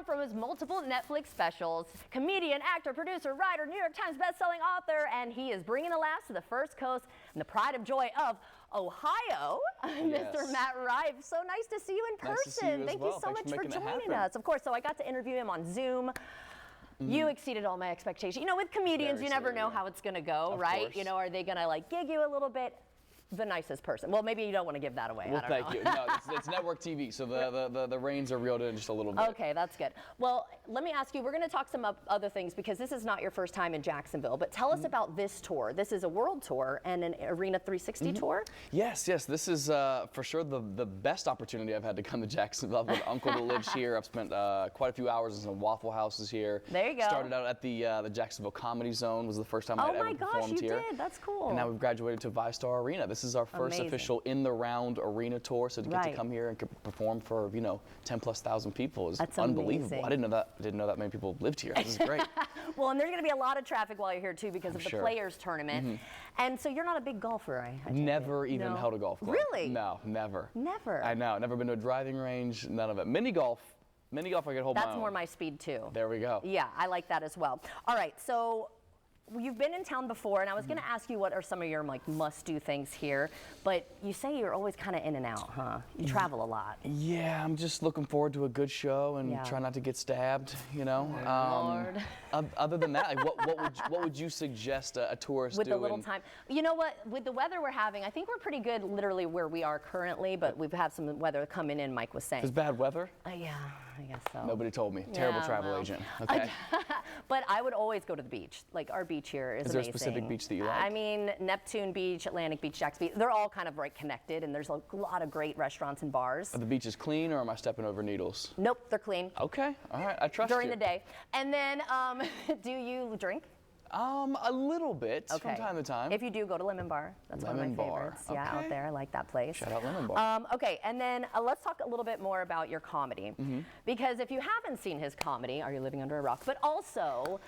from his multiple Netflix specials. Comedian, actor, producer, writer, New York Times bestselling author, and he is bringing the laughs to the First Coast and the pride of joy of Ohio, Yes. Mr. Matt Rife. So nice to see you in person. Nice to see you as Thank well. you so Thanks much for for making it joining happen. us. Of course, so I got to interview him on Zoom. You exceeded all my expectations. You know, with comedians, Very you never so, know yeah. how it's going to go, Of right? course. You know, are they going to like gig you a little bit? The nicest person. Well, maybe you don't want to give that away. Well, I don't thank know. you. No, it's network TV, so the reins are reeled in just a little bit. Okay, that's good. Well, let me ask you, we're going to talk some other things because this is not your first time in Jacksonville, but tell us about this tour. This is a world tour and an Arena 360 tour? Yes, this is for sure the best opportunity I've had to come to Jacksonville. I've got an uncle that lives here. I've spent quite a few hours in some Waffle Houses here. There you go. Started out at the Jacksonville Comedy Zone. Was the first time I'd ever performed here. Oh my gosh, you did. That's cool. And now we've graduated to VyStar Arena. This is our first Amazing. official in-the-round arena tour, so to get to come here and perform for 10,000+ people is That's unbelievable. amazing. I didn't know that many people lived here. This is great. Well, and there's going to be a lot of traffic while you're here too because of the sure. Players Tournament. And so you're not a big golfer, I take it. Never even held a golf club. Really? No, never. Never? I know. Never been to a driving range. None of it. Mini golf. I could hold my own. That's more my speed too. There we go. Yeah, I like that as well. All right, so you've been in town before, and I was going to ask you what are some of your like must-do things here, but you say you're always kind of in and out, huh? You travel a lot. Yeah, I'm just looking forward to a good show and try not to get stabbed. Lord. Other than that, like, what would you suggest a tourist With do? a little time. You know what? With the weather we're having, I think we're pretty good literally where we are currently, but we've had some weather coming in, Mike was saying. It's bad weather? Yeah, I guess so. Nobody told me. Terrible travel well. agent. Okay. But I would always go to the beach. Like our beach here is Is there a amazing. specific beach that you like? I mean, Neptune Beach, Atlantic Beach, Jacksonville. They're all kind of right connected, and there's a lot of great restaurants and bars. Are the beaches clean, or am I stepping over needles? Nope, they're clean. Okay. All right. I trust During you. the day. And then, do you drink? A little bit from time to time. If you do, go to Lemon Bar. That's one of Lemon my Bar. favorites. Yeah, out Okay. there. I like that place. Shout out Lemon Bar. Okay, and then let's talk a little bit more about your comedy. Because if you haven't seen his comedy, are you living under a rock? But also,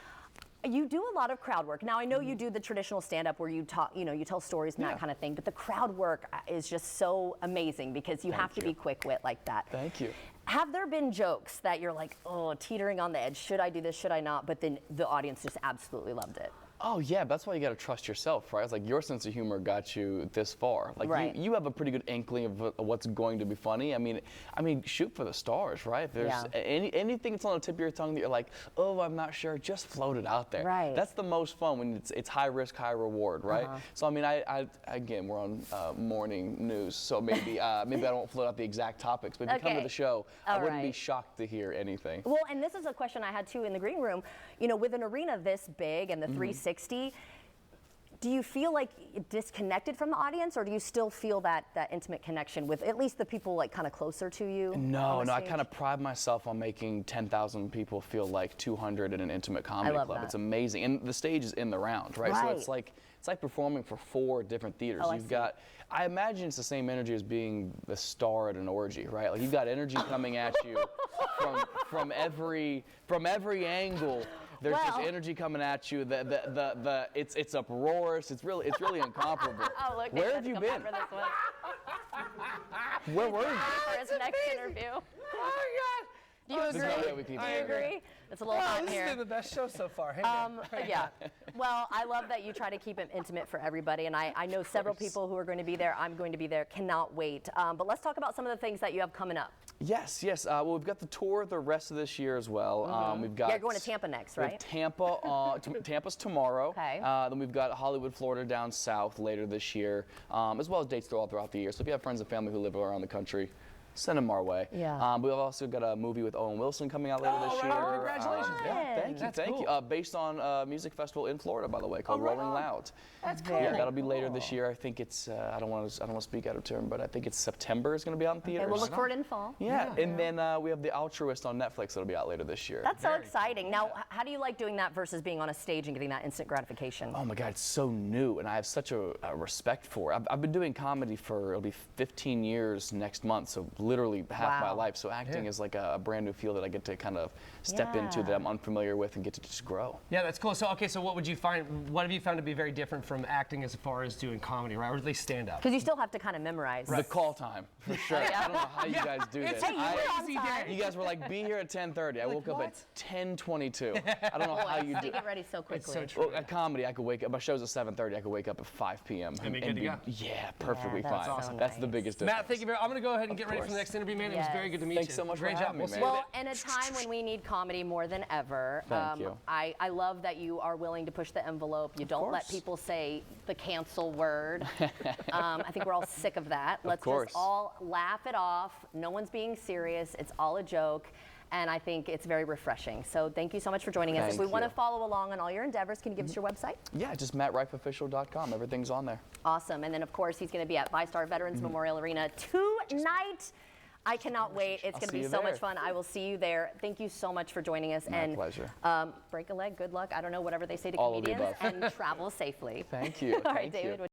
you do a lot of crowd work. Now, I know you do the traditional stand-up where you talk, you tell stories and that kind of thing, but the crowd work is just so amazing because you have to be quick-wit like that. Thank you. Have there been jokes that you're like, oh, teetering on the edge, should I do this, should I not? But then the audience just absolutely loved it. Oh yeah, that's why you got to trust yourself, right? It's like your sense of humor got you this far. Like Right. you have a pretty good inkling of what's going to be funny. I mean, shoot for the stars, right? If there's anything that's on the tip of your tongue that you're like, oh, I'm not sure, just float it out there. Right. That's the most fun when it's high risk, high reward, right? So I mean, again, we're on morning news, so maybe I won't float out the exact topics, but if you come to the show, I wouldn't be shocked to hear anything. Well, and this is a question I had too in the green room. With an arena this big and the 360, do you feel like disconnected from the audience, or do you still feel that intimate connection with at least the people like kind of closer to you? No, I kind of pride myself on making 10,000 people feel like 200 in an intimate comedy club. that. It's amazing, and the stage is in the round, right? So it's like performing for 4 different theaters. I imagine it's the same energy as being the star at an orgy, right? Like you've got energy coming at you from every angle. There's just energy coming at you. It's uproarious. It's really incomparable. Oh, look, where have you been? Where were you? For his next interview. Oh my God! Do you agree? Do you agree? It's a little hot in This here. has been the best show so far. Hey, man. Yeah. Well, I love that you try to keep it intimate for everybody, and I know several people who are going to be there. I'm going to be there. Cannot wait. But let's talk about some of the things that you have coming up. Yes. Well, we've got the tour the rest of this year as well. We've got. You're going to Tampa next, we have right? Tampa. Tampa's tomorrow. Okay. Then we've got Hollywood, Florida down south later this year, as well as dates all throughout the year. So if you have friends and family who live around the country, send them our way. Yeah. We've also got a movie with Owen Wilson coming out later this year. Oh, congratulations. Yeah, thank you. Based on a music festival in Florida, by the way, called Rolling Loud. That's cool. Yeah, that'll be later this year. I think it's, I don't want to speak out of turn, but I think it's September is going to be out in theaters. Okay, we'll look for it in fall. Yeah, and then we have The Altruist on Netflix that'll be out later this year. That's so exciting. Now, how do you like doing that versus being on a stage and getting that instant gratification? Oh my God, it's so new, and I have such a respect for it. I've been doing comedy for, it'll be 15 years next month, so literally half my Wow. life. So acting is like a brand new field that I get to kind of step into that I'm unfamiliar with and get to just grow. Yeah, that's cool. So, okay, so what have you found to be very different from acting as far as doing comedy, right? Or at least stand up? Because you still have to kind of memorize. The call time, for sure. I don't know how you guys do this. Hey, you were on Crazy time. day. You guys were like, be here at 10:30. I woke up at 10:22. I don't know how you They do. get ready so quickly. It's so true. Well, at comedy, I could wake up. My show's at 7:30. I could wake up at 5 p.m. And be good to go. Yeah, perfectly that's fine. so That's the nice. biggest difference. Matt, thank you very much. I'm going to go ahead and get ready for course. the next interview, man. It was very good to meet Thanks you. so much for Great job. having me, We'll see man. you Well, there. in a time when we need comedy more than ever, Thank you. I love that you are willing to push the envelope. You don't let course. people say the cancel word. I think we're all sick of that. Let's course. just all laugh it off. No one's being serious. It's all a joke. And I think it's very refreshing. So thank you so much for joining us. If Thank we want to you. follow along on all your endeavors, can you give us your website? Yeah, just mattrifeofficial.com. Everything's on there. Awesome. And then, of course, he's going to be at VyStar Veterans Memorial Arena tonight. I cannot wait. It's going to see be you so much there. fun. I will see you there. Thank you so much for joining us. My and pleasure. Break a leg, good luck. I don't know, whatever they say to All of the comedians. above. And travel safely. Thank you. All right, Thank you. David.